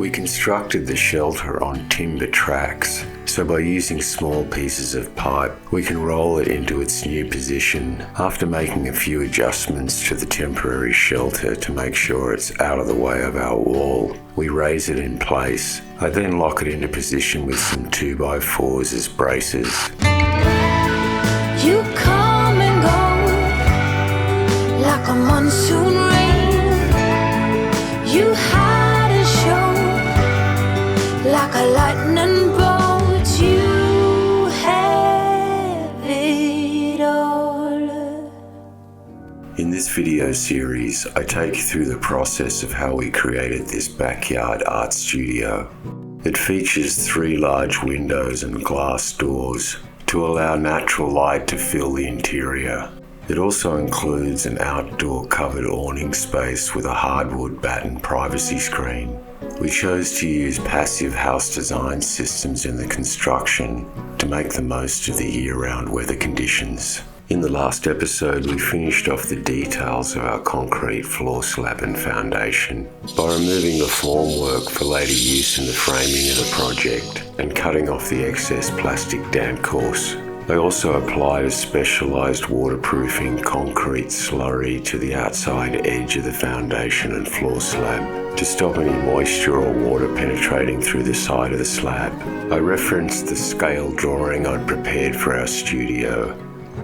We constructed the shelter on timber tracks, so by using small pieces of pipe, we can roll it into its new position after making a few adjustments to the temporary shelter to make sure it's out of the way of our wall. We raise it in place. I then lock it into position with some 2x4s as braces. You come and go like a monsoon rain. You hide and show like a lightning bolt. You have it all. In this video series, I take you through the process of how we created this backyard art studio. It features 3 large windows and glass doors to allow natural light to fill the interior. It also includes an outdoor covered awning space with a hardwood batten privacy screen. We chose to use passive house design systems in the construction to make the most of the year-round weather conditions. In the last episode, we finished off the details of our concrete floor slab and foundation by removing the formwork for later use in the framing of the project and cutting off the excess plastic damp course. I also applied a specialised waterproofing concrete slurry to the outside edge of the foundation and floor slab to stop any moisture or water penetrating through the side of the slab. I referenced the scale drawing I'd prepared for our studio,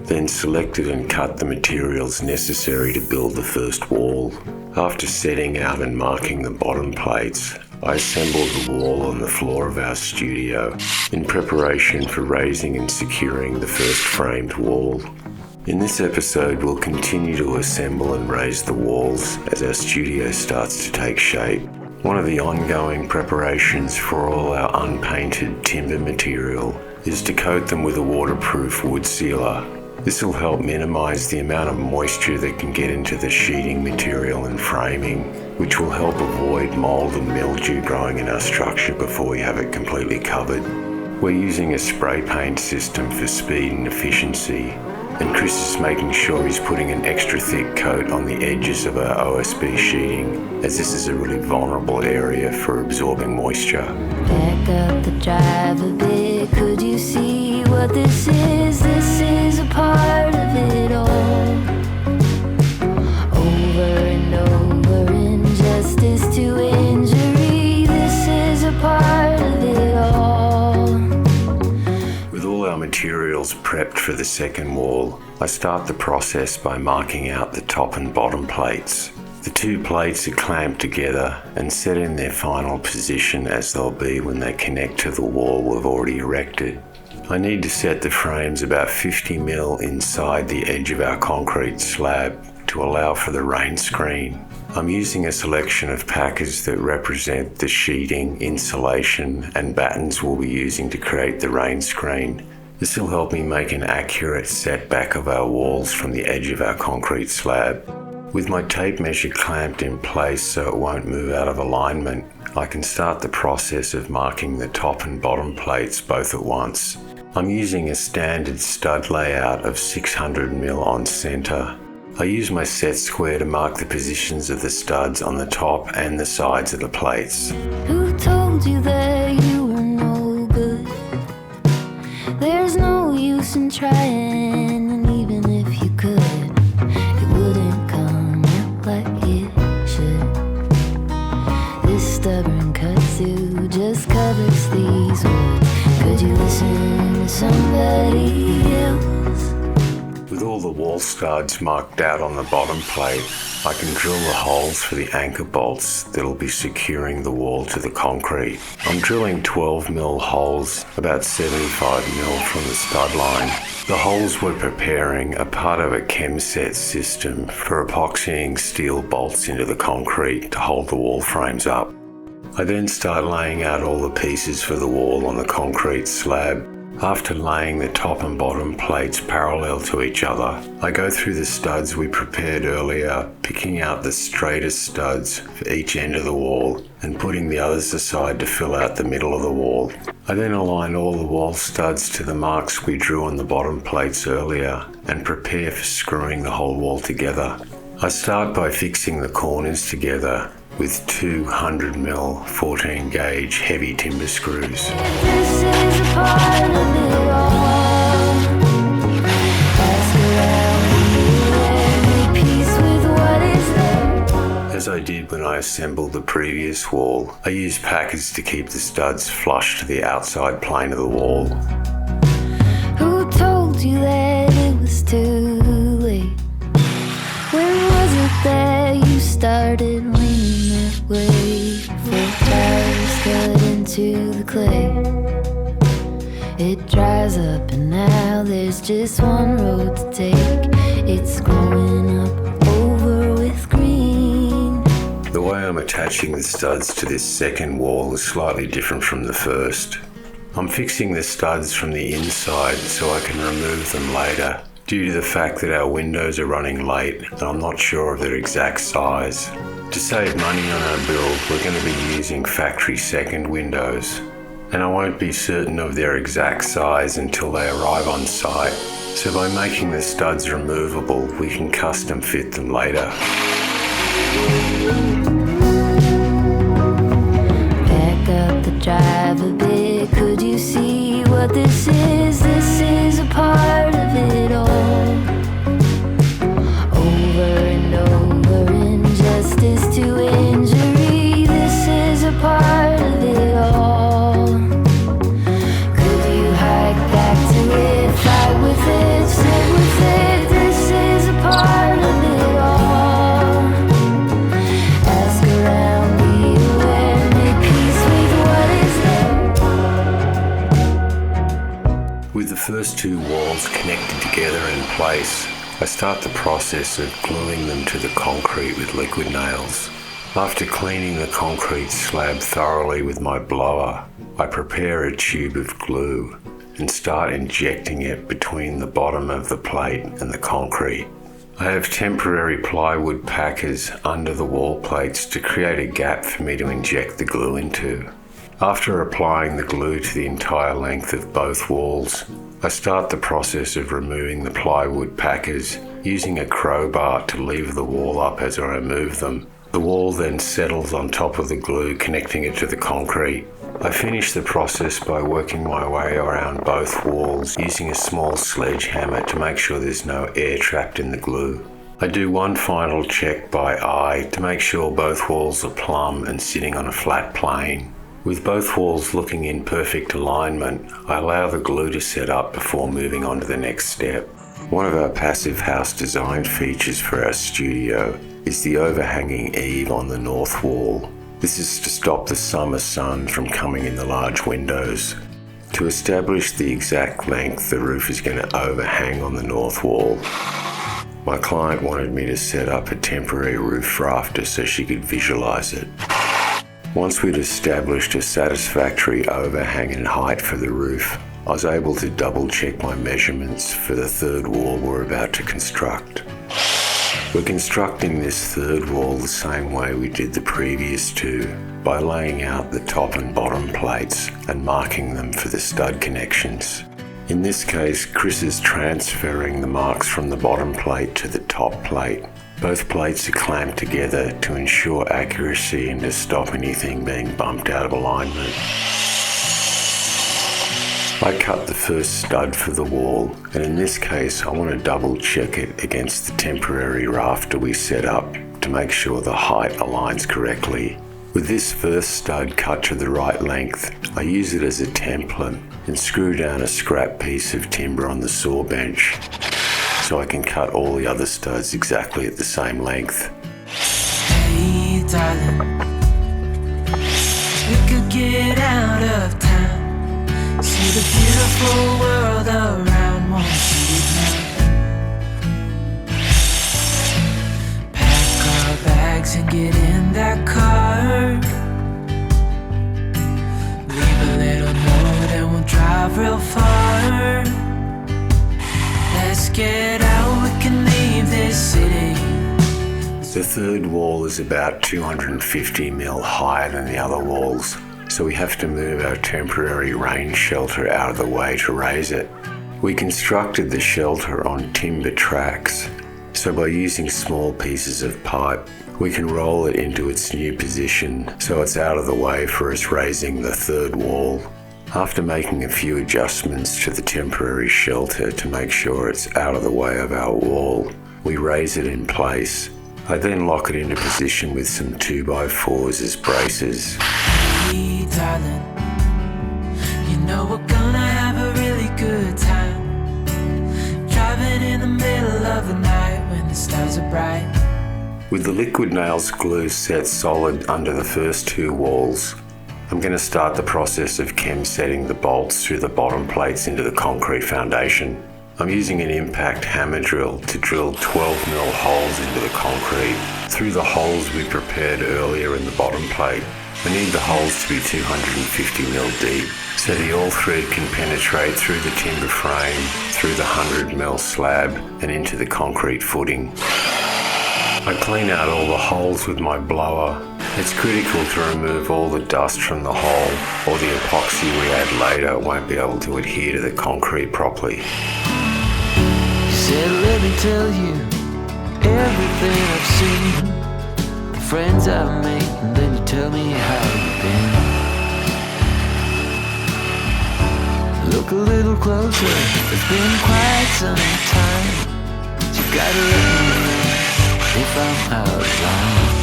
then selected and cut the materials necessary to build the first wall. After setting out and marking the bottom plates, I assembled the wall on the floor of our studio in preparation for raising and securing the first framed wall. In this episode, we'll continue to assemble and raise the walls as our studio starts to take shape. One of the ongoing preparations for all our unpainted timber material is to coat them with a waterproof wood sealer. This will help minimize the amount of moisture that can get into the sheeting material and framing, which will help avoid mold and mildew growing in our structure before we have it completely covered. We're using a spray paint system for speed and efficiency, and Chris is making sure he's putting an extra thick coat on the edges of our OSB sheeting, as this is a really vulnerable area for absorbing moisture. Back up the drive a bit, could you see what this is? This is a part of it all. Over and over, injustice to injury, this is a part of it all. With all our materials prepped for the second wall, I start the process by marking out the top and bottom plates. The 2 plates are clamped together and set in their final position as they'll be when they connect to the wall we've already erected. I need to set the frames about 50mm inside the edge of our concrete slab to allow for the rain screen. I'm using a selection of packers that represent the sheeting, insulation and battens we'll be using to create the rain screen. This will help me make an accurate setback of our walls from the edge of our concrete slab. With my tape measure clamped in place so it won't move out of alignment, I can start the process of marking the top and bottom plates both at once. I'm using a standard stud layout of 600mm on centre. I use my set square to mark the positions of the studs on the top and the sides of the plates. Who told you that you were no good? There's no use in trying, and even if you could, it wouldn't come out like it should. This stubborn kudzu just covers these words. Could you listen to somebody else? With all the wall studs marked out on the bottom plate, I can drill the holes for the anchor bolts that'll be securing the wall to the concrete. I'm drilling 12mm holes, about 75mm from the stud line. The holes we're preparing are part of a ChemSet system for epoxying steel bolts into the concrete to hold the wall frames up. I then start laying out all the pieces for the wall on the concrete slab. After laying the top and bottom plates parallel to each other, I go through the studs we prepared earlier, picking out the straightest studs for each end of the wall and putting the others aside to fill out the middle of the wall. I then align all the wall studs to the marks we drew on the bottom plates earlier and prepare for screwing the whole wall together. I start by fixing the corners together with 200mm 14 gauge heavy timber screws. This is a part of it all. Ask around you and make peace with what is there. As I did when I assembled the previous wall, I used packers to keep the studs flush to the outside plane of the wall. Who told you that it was too late? When was it that you started leaning that way? Four tires cut into the clay. It dries up and now there's just one road to take. It's growing up over with green. The way I'm attaching the studs to this second wall is slightly different from the first. I'm fixing the studs from the inside so I can remove them later, due to the fact that our windows are running late and I'm not sure of their exact size. To save money on our build, we're going to be using factory second windows, and I won't be certain of their exact size until they arrive on site. So by making the studs removable, we can custom fit them later. Back up the drive a bit, could you see what this is? This is a part of it all. Over and over, injustice to injury. This is a part of it all. Could you hike back to it, fight with it, sit with it? This is a part of it all. Ask around, be aware, make peace with what is there. With the first two walls connected together in place, I start the process of gluing them to the concrete with liquid nails. After cleaning the concrete slab thoroughly with my blower, I prepare a tube of glue and start injecting it between the bottom of the plate and the concrete. I have temporary plywood packers under the wall plates to create a gap for me to inject the glue into. After applying the glue to the entire length of both walls, I start the process of removing the plywood packers using a crowbar to lever the wall up as I remove them. The wall then settles on top of the glue, connecting it to the concrete. I finish the process by working my way around both walls using a small sledgehammer to make sure there's no air trapped in the glue. I do one final check by eye to make sure both walls are plumb and sitting on a flat plane. With both walls looking in perfect alignment, I allow the glue to set up before moving on to the next step. One of our passive house design features for our studio is the overhanging eave on the north wall. This is to stop the summer sun from coming in the large windows. To establish the exact length the roof is going to overhang on the north wall, my client wanted me to set up a temporary roof rafter so she could visualize it. Once we'd established a satisfactory overhang and height for the roof, I was able to double check my measurements for the third wall we're about to construct. We're constructing this third wall the same way we did the previous two, by laying out the top and bottom plates and marking them for the stud connections. In this case, Chris is transferring the marks from the bottom plate to the top plate. Both plates are clamped together to ensure accuracy and to stop anything being bumped out of alignment. I cut the first stud for the wall, and in this case I want to double check it against the temporary rafter we set up to make sure the height aligns correctly. With this first stud cut to the right length, I use it as a template and screw down a scrap piece of timber on the saw bench, so I can cut all the other studs exactly at the same length. Hey darling, we could get out of town, see the beautiful world around, won't you now? Pack our bags and get in that car, leave a little note and we'll drive real far. Let's get out, we can leave this city. The third wall is about 250mm higher than the other walls, so we have to move our temporary rain shelter out of the way to raise it. We constructed the shelter on timber tracks, so by using small pieces of pipe, we can roll it into its new position so it's out of the way for us raising the third wall. After making a few adjustments to the temporary shelter to make sure it's out of the way of our wall, we raise it in place. I then lock it into position with some 2x4s as braces. Hey, darling, you know we're gonna have a really good time, driving in the middle of the night when the stars are bright. With the liquid nails glue set solid under the first two walls, I'm going to start the process of chem setting the bolts through the bottom plates into the concrete foundation. I'm using an impact hammer drill to drill 12mm holes into the concrete through the holes we prepared earlier in the bottom plate. I need the holes to be 250mm deep so the all thread can penetrate through the timber frame, through the 100mm slab and into the concrete footing. I clean out all the holes with my blower. It's critical to remove all the dust from the hole, or the epoxy we add later won't be able to adhere to the concrete properly. You said, let me tell you everything I've seen, friends I've made, and then you tell me how you've been. Look a little closer, it's been quite some time. You gotta let me know if I'm out of line.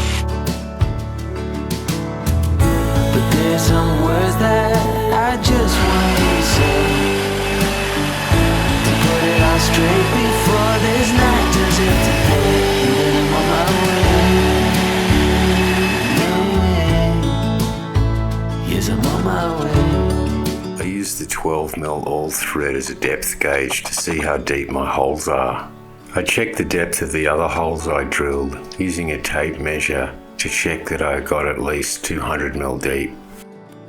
But there's some words that I just want to say, to put it all straight before this night turns into day, and then I'm on my way. Yes, I'm on my way. I use the 12mm all thread as a depth gauge to see how deep my holes are. I check the depth of the other holes I drilled using a tape measure to check that I got at least 200mm deep.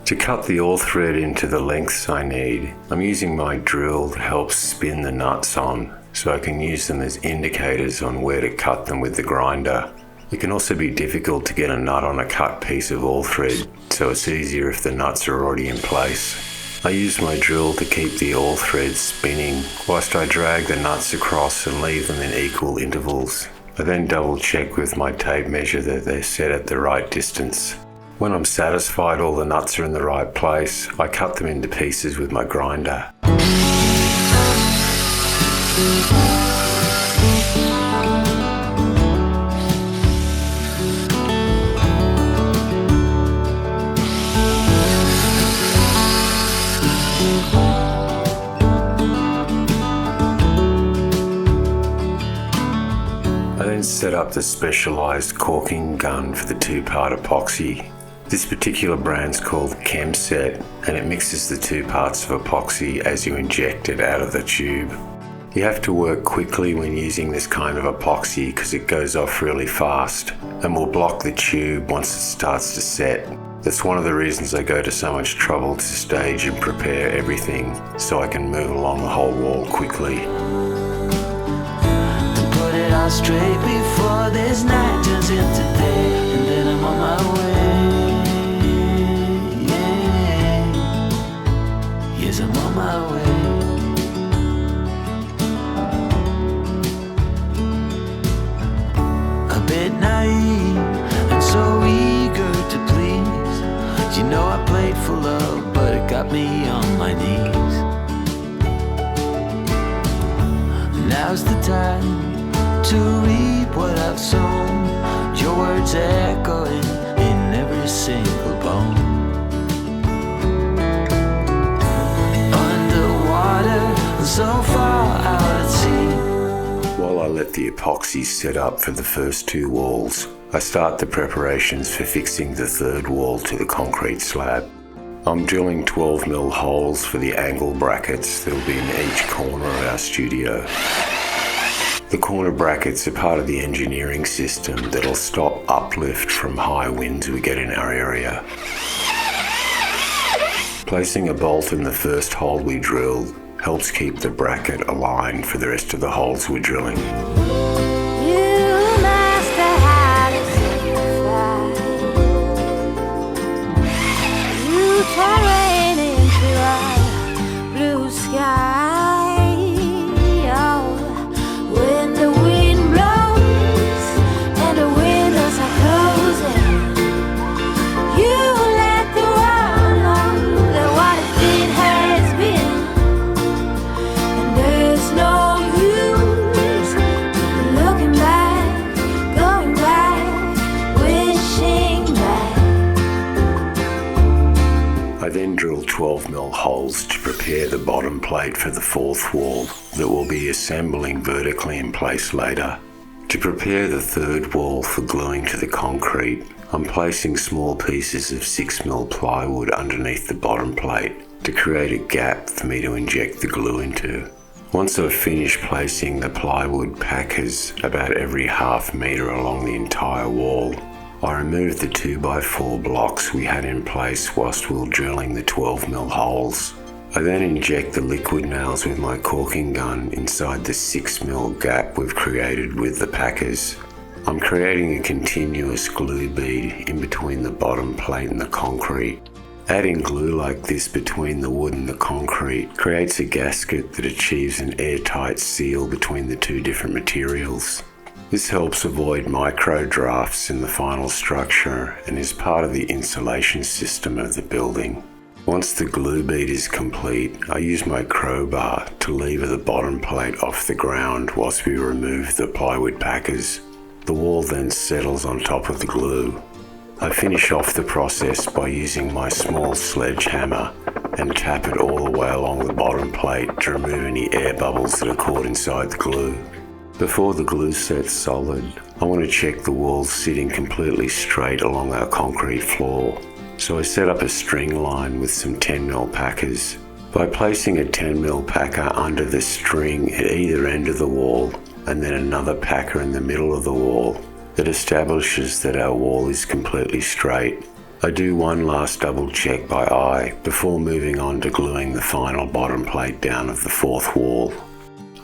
To cut the all thread into the lengths I need, I'm using my drill to help spin the nuts on so I can use them as indicators on where to cut them with the grinder. It can also be difficult to get a nut on a cut piece of all thread, so it's easier if the nuts are already in place. I use my drill to keep the all thread spinning whilst I drag the nuts across and leave them in equal intervals. I then double check with my tape measure that they're set at the right distance. When I'm satisfied all the nuts are in the right place, I cut them into pieces with my grinder. I then set up the specialised caulking gun for the two-part epoxy. This particular brand's called ChemSet, and it mixes the two parts of epoxy as you inject it out of the tube. You have to work quickly when using this kind of epoxy because it goes off really fast and will block the tube once it starts to set. That's one of the reasons I go to so much trouble to stage and prepare everything so I can move along the whole wall quickly. To put it all straight before this night turns into day, and then I'm on my way. Yes, I'm on my way. A bit naive and so eager to please. You know I played for love, but it got me on my knees. Now's the time to reap what I've sown. Your words echoing in every single bone. So far out at sea. While I let the epoxy set up for the first two walls, I start the preparations for fixing the third wall to the concrete slab. I'm drilling 12mm holes for the angle brackets that will be in each corner of our studio. The corner brackets are part of the engineering system that'll stop uplift from high winds we get in our area. Placing a bolt in the first hole we drilled helps keep the bracket aligned for the rest of the holes we're drilling. When the wind blows and the windows are I then drill 12mm holes to prepare the bottom plate for the fourth wall that will be assembling vertically in place later. To prepare the third wall for gluing to the concrete, I'm placing small pieces of 6mm plywood underneath the bottom plate to create a gap for me to inject the glue into. Once I've finished placing the plywood packers about every half metre along the entire wall, I remove the 2x4 blocks we had in place whilst we were drilling the 12mm holes. I then inject the liquid nails with my caulking gun inside the 6mm gap we've created with the packers. I'm creating a continuous glue bead in between the bottom plate and the concrete. Adding glue like this between the wood and the concrete creates a gasket that achieves an airtight seal between the two different materials. This helps avoid micro drafts in the final structure and is part of the insulation system of the building. Once the glue bead is complete, I use my crowbar to lever the bottom plate off the ground whilst we remove the plywood packers. The wall then settles on top of the glue. I finish off the process by using my small sledgehammer and tap it all the way along the bottom plate to remove any air bubbles that are caught inside the glue. Before the glue sets solid, I want to check the walls sitting completely straight along our concrete floor. So I set up a string line with some 10mm packers. By placing a 10mm packer under the string at either end of the wall and then another packer in the middle of the wall, that establishes that our wall is completely straight. I do one last double check by eye before moving on to gluing the final bottom plate down of the fourth wall.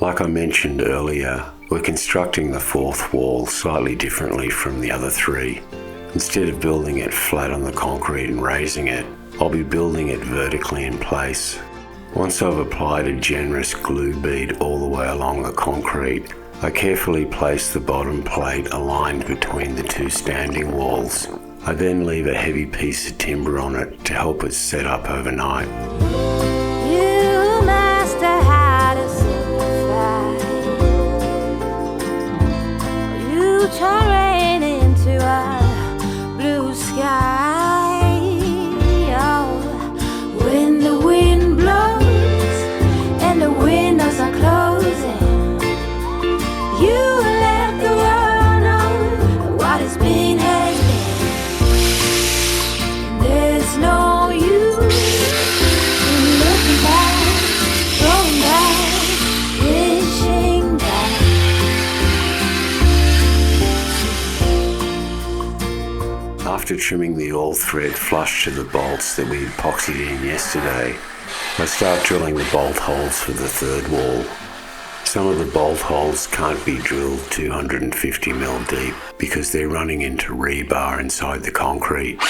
Like I mentioned earlier, we're constructing the fourth wall slightly differently from the other three. Instead of building it flat on the concrete and raising it, I'll be building it vertically in place. Once I've applied a generous glue bead all the way along the concrete, I carefully place the bottom plate aligned between the two standing walls. I then leave a heavy piece of timber on it to help it set up overnight. You master how to simplify. You turn rain into a blue sky. Oh, when the wind blows and the windows are closing, you let the world know what has been has been. There's no use in looking back, going back, wishing back. After trimming the oil thread flush to the bolts that we epoxied in yesterday, I start drilling the bolt holes for the third wall. Some of the bolt holes can't be drilled 250mm deep because they're running into rebar inside the concrete.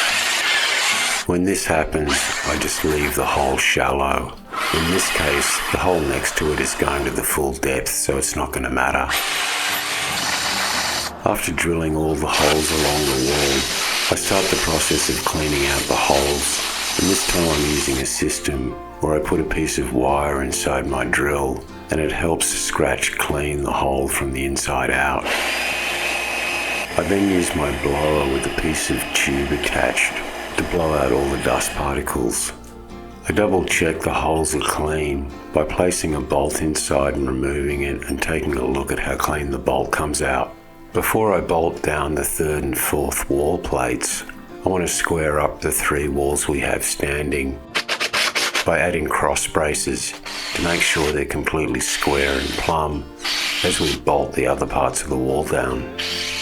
When this happens, I just leave the hole shallow. In this case, the hole next to it is going to the full depth, so it's not going to matter. After drilling all the holes along the wall, I start the process of cleaning out the holes, and this time I'm using a system where I put a piece of wire inside my drill and it helps scratch clean the hole from the inside out. I then use my blower with a piece of tube attached to blow out all the dust particles. I double check the holes are clean by placing a bolt inside and removing it and taking a look at how clean the bolt comes out. Before I bolt down the third and fourth wall plates, I want to square up the three walls we have standing by adding cross braces to make sure they're completely square and plumb as we bolt the other parts of the wall down.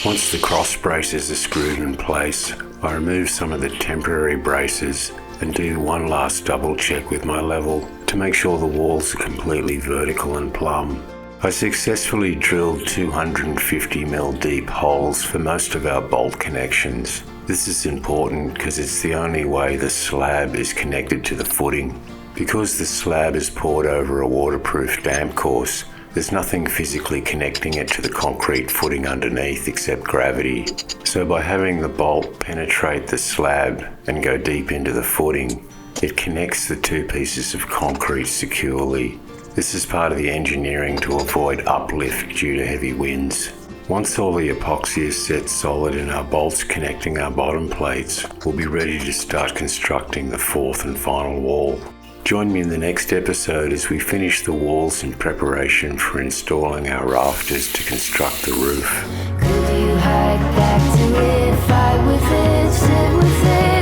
Once the cross braces are screwed in place, I remove some of the temporary braces and do one last double check with my level to make sure the walls are completely vertical and plumb. I successfully drilled 250mm deep holes for most of our bolt connections. This is important because it's the only way the slab is connected to the footing. Because the slab is poured over a waterproof damp course, there's nothing physically connecting it to the concrete footing underneath except gravity. So by having the bolt penetrate the slab and go deep into the footing, it connects the two pieces of concrete securely. This is part of the engineering to avoid uplift due to heavy winds. Once all the epoxy is set solid and our bolts connecting our bottom plates, we'll be ready to start constructing the fourth and final wall. Join me in the next episode as we finish the walls in preparation for installing our rafters to construct the roof. Could you hike back to it, fight with it, sit with it?